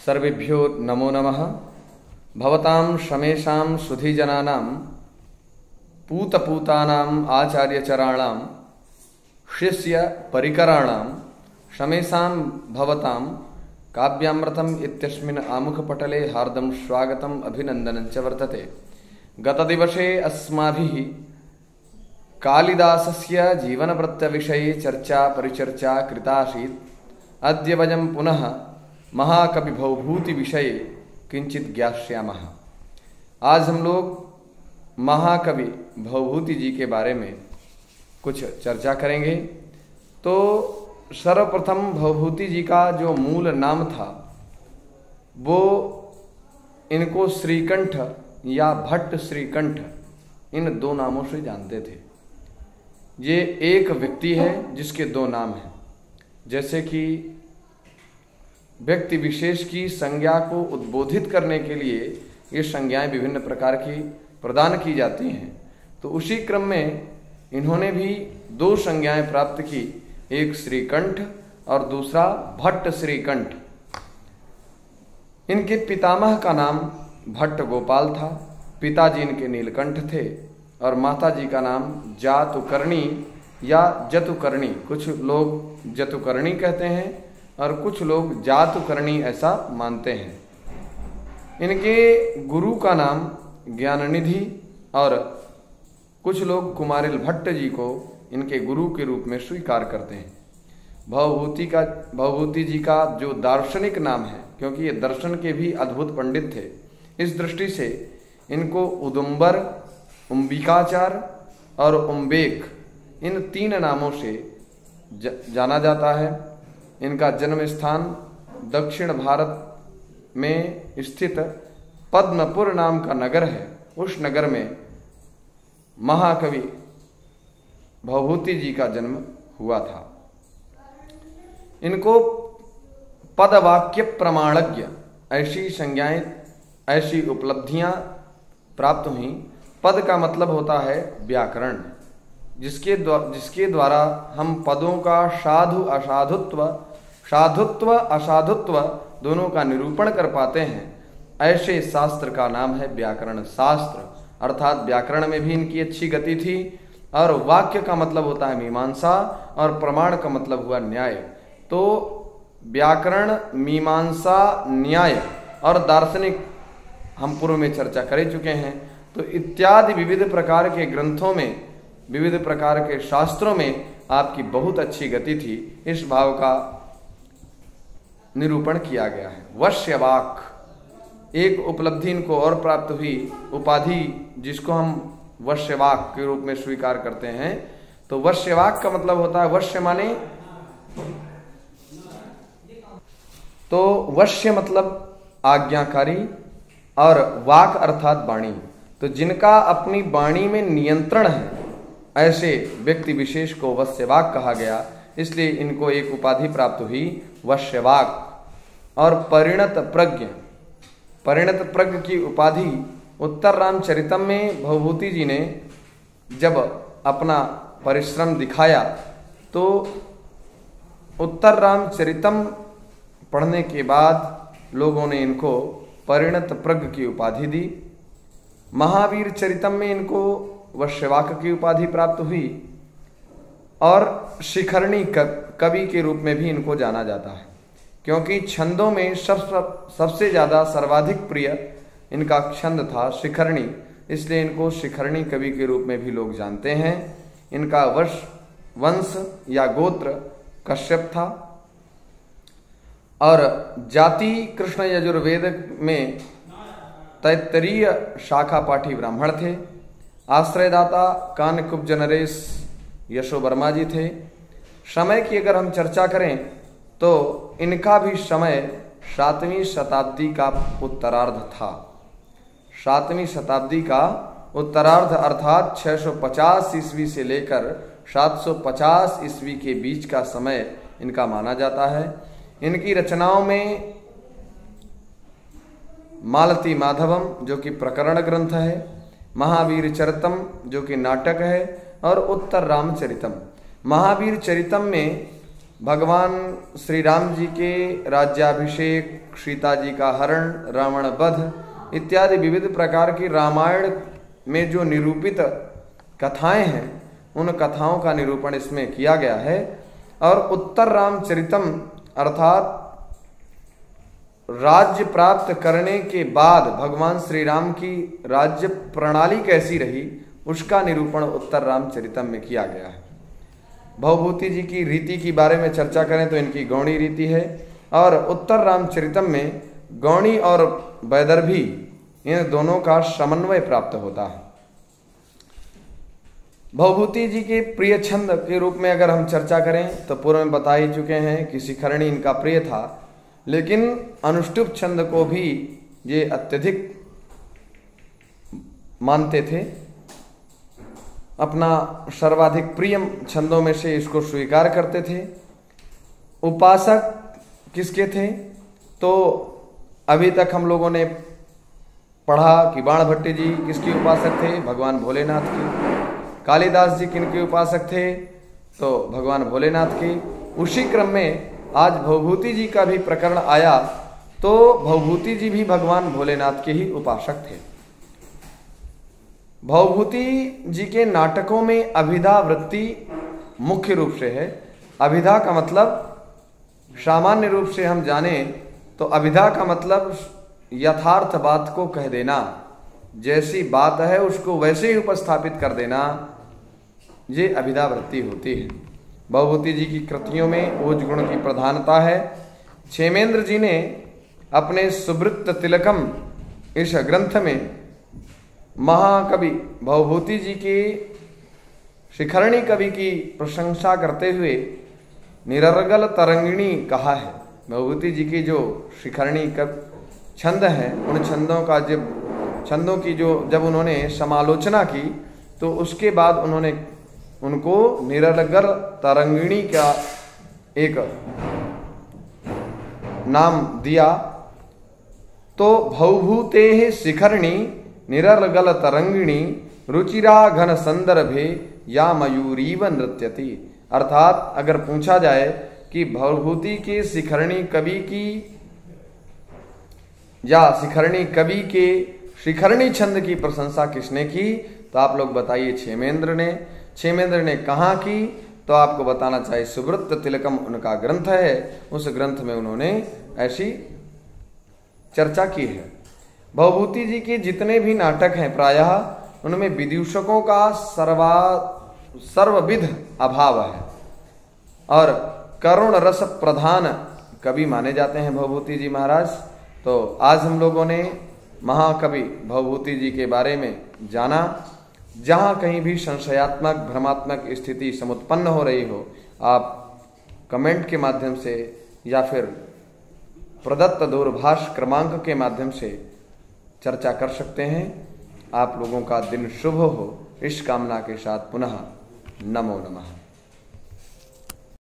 सर्वेभ्यो नमो नमः। भवतां शमेषां सुधीजनानां पूतपूतानाम् आचार्यचराणां शिष्य परिकराणां शमेषां भवतां काव्यामृतम् इत्यस्मिन् आमुखपटले हार्दं स्वागतम् अभिनन्दनं च वर्तते। गतदिवसे अस्माभिः कालिदासस्य जीवनवृत्तविषये चर्चा परिचर्चा कृता आसीत्। अद्य वयं पुनः महाकवि भवभूति विषये किंचित ज्ञास्यामः। आज हम लोग महाकवि भवभूति जी के बारे में कुछ चर्चा करेंगे। तो सर्वप्रथम भवभूति जी का जो मूल नाम था वो इनको श्रीकंठ या भट्ट श्रीकंठ इन दो नामों से जानते थे। ये एक व्यक्ति है जिसके दो नाम हैं। जैसे कि व्यक्ति विशेष की संज्ञा को उद्बोधित करने के लिए ये संज्ञाएं विभिन्न प्रकार की प्रदान की जाती हैं, तो उसी क्रम में इन्होंने भी दो संज्ञाएं प्राप्त की, एक श्रीकंठ और दूसरा भट्ट श्रीकंठ। इनके पितामह का नाम भट्ट गोपाल था, पिताजी इनके नीलकंठ थे और माताजी का नाम जातुकर्णी या जतुकर्णी, कुछ लोग जतुकर्णी कहते हैं और कुछ लोग जातुकर्णी ऐसा मानते हैं। इनके गुरु का नाम ज्ञाननिधि और कुछ लोग कुमारिल भट्ट जी को इनके गुरु के रूप में स्वीकार करते हैं। भवभूति जी का जो दार्शनिक नाम है, क्योंकि ये दर्शन के भी अद्भुत पंडित थे, इस दृष्टि से इनको उदुम्बर, उम्बिकाचार और उम्बेक इन तीन नामों से जाना जाता है। इनका जन्म स्थान दक्षिण भारत में स्थित पद्मपुर नाम का नगर है। उस नगर में महाकवि भवभूति जी का जन्म हुआ था। इनको पदवाक्य प्रमाणज्ञ ऐसी संज्ञाएं, ऐसी उपलब्धियां प्राप्त हुई। पद का मतलब होता है व्याकरण, जिसके द्वारा हम पदों का साधु असाधुत्व, साधुत्व असाधुत्व दोनों का निरूपण कर पाते हैं। ऐसे शास्त्र का नाम है व्याकरण शास्त्र। अर्थात व्याकरण में भी इनकी अच्छी गति थी और वाक्य का मतलब होता है मीमांसा और प्रमाण का मतलब हुआ न्याय। तो व्याकरण, मीमांसा, न्याय और दार्शनिक हम पूर्व में चर्चा कर चुके हैं। तो इत्यादि विविध प्रकार के ग्रंथों में, विविध प्रकार के शास्त्रों में आपकी बहुत अच्छी गति थी। इस भाव का निरूपण किया गया है। वश्यवाक एक उपलब्धि इनको और प्राप्त हुई, उपाधि जिसको हम वश्यवाक के रूप में स्वीकार करते हैं। तो वश्यवाक का मतलब होता है, वश्य माने, तो वश्य मतलब आज्ञाकारी और वाक अर्थात वाणी। तो जिनका अपनी वाणी में नियंत्रण है, ऐसे व्यक्ति विशेष को वश्यवाक कहा गया। इसलिए इनको एक उपाधि प्राप्त हुई, वश्यवाक। और परिणत प्रज्ञ, परिणत प्रज्ञ की उपाधि उत्तर रामचरितम में भवभूति जी ने जब अपना परिश्रम दिखाया तो उत्तर रामचरितम पढ़ने के बाद लोगों ने इनको परिणत प्रज्ञ की उपाधि दी। महावीर चरितम में इनको वश्यवाक की उपाधि प्राप्त हुई और शिखरणी कवि के रूप में भी इनको जाना जाता है, क्योंकि छंदों में सबसे ज्यादा सर्वाधिक प्रिय इनका छंद था शिखरणी। इसलिए इनको शिखरणी कवि के रूप में भी लोग जानते हैं। इनका वंश या गोत्र कश्यप था और जाति कृष्ण यजुर्वेद में तैत्तरीय शाखा पाठी ब्राह्मण थे। आश्रयदाता कानकुब्ज नरेश यशो वर्मा जी थे। समय की अगर हम चर्चा करें तो इनका भी समय 7वीं शताब्दी का उत्तरार्ध था। 7वीं शताब्दी का उत्तरार्ध अर्थात 650 ईस्वी से लेकर 750 ईस्वी के बीच का समय इनका माना जाता है। इनकी रचनाओं में मालती माधवम जो कि प्रकरण ग्रंथ है, महावीर चरितम जो कि नाटक है और उत्तर रामचरितम। महावीर चरितम में भगवान श्री राम जी के राज्याभिषेक, सीता जी का हरण, रावण वध इत्यादि विविध प्रकार की रामायण में जो निरूपित कथाएं हैं उन कथाओं का निरूपण इसमें किया गया है। और उत्तर रामचरितम अर्थात राज्य प्राप्त करने के बाद भगवान श्री राम की राज्य प्रणाली कैसी रही उसका निरूपण उत्तर रामचरितम में किया गया है। भवभूति जी की रीति के बारे में चर्चा करें तो इनकी गौणी रीति है, और उत्तर रामचरितम में गौणी और वैदर्भी इन दोनों का समन्वय प्राप्त होता है। भवभूति जी के प्रिय छंद के रूप में अगर हम चर्चा करें तो पूर्व में बता ही चुके हैं कि शिखरणी इनका प्रिय था, लेकिन अनुष्टुप छंद को भी ये अत्यधिक मानते थे। अपना सर्वाधिक प्रिय छंदों में से इसको स्वीकार करते थे। उपासक किसके थे? तो अभी तक हम लोगों ने पढ़ा कि बाण भट्टी जी किसके उपासक थे? भगवान भोलेनाथ के। कालिदास जी किनके उपासक थे? तो भगवान भोलेनाथ के। उसी क्रम में आज भवभूति जी का भी प्रकरण आया तो भवभूति जी भी भगवान भोलेनाथ के ही उपासक थे। भवभूति जी के नाटकों में अभिधा वृत्ति मुख्य रूप से है। अभिधा का मतलब सामान्य रूप से हम जाने तो अभिधा का मतलब यथार्थ बात को कह देना, जैसी बात है उसको वैसे ही उपस्थापित कर देना, ये अभिधा वृत्ति होती है। भवभूति जी की कृतियों में ओज गुण की प्रधानता है। क्षेमेंद्र जी ने अपने सुवृत्त तिलकम इस ग्रंथ में महाकवि भवभूति जी की शिखरणी कवि की प्रशंसा करते हुए निरर्गल तरंगिणी कहा है। भवभूति जी की जो शिखरणी छंद है उन छंदों की जब उन्होंने समालोचना की तो उसके बाद उन्होंने उनको निरर्गल तरंगिणी का एक नाम दिया। तो भवभूते शिखरणी निरर्गल तरंगिणी रुचिरा घन संदर्भे या मयूरीव नृत्यति। अर्थात अगर पूछा जाए कि भवभूति के शिखरणी कवि की या शिखरणी कवि के शिखरणी छंद की प्रशंसा किसने की? तो आप लोग बताइए। क्षेमेंद्र ने। क्षेमेंद्र ने कहाँ की? तो आपको बताना चाहिए सुवृत्त तिलकम उनका ग्रंथ है, उस ग्रंथ में उन्होंने ऐसी चर्चा की है। भवभूति जी के जितने भी नाटक हैं प्रायः उनमें विदूषकों का सर्वविध अभाव है और करुण रस प्रधान कवि माने जाते हैं भवभूति जी महाराज। तो आज हम लोगों ने महाकवि भवभूति जी के बारे में जाना। जहां कहीं भी संशयात्मक भ्रमात्मक स्थिति समुत्पन्न हो रही हो, आप कमेंट के माध्यम से या फिर प्रदत्त दूरभाष क्रमांक के माध्यम से चर्चा कर सकते हैं। आप लोगों का दिन शुभ हो इस कामना के साथ पुनः नमो नमः।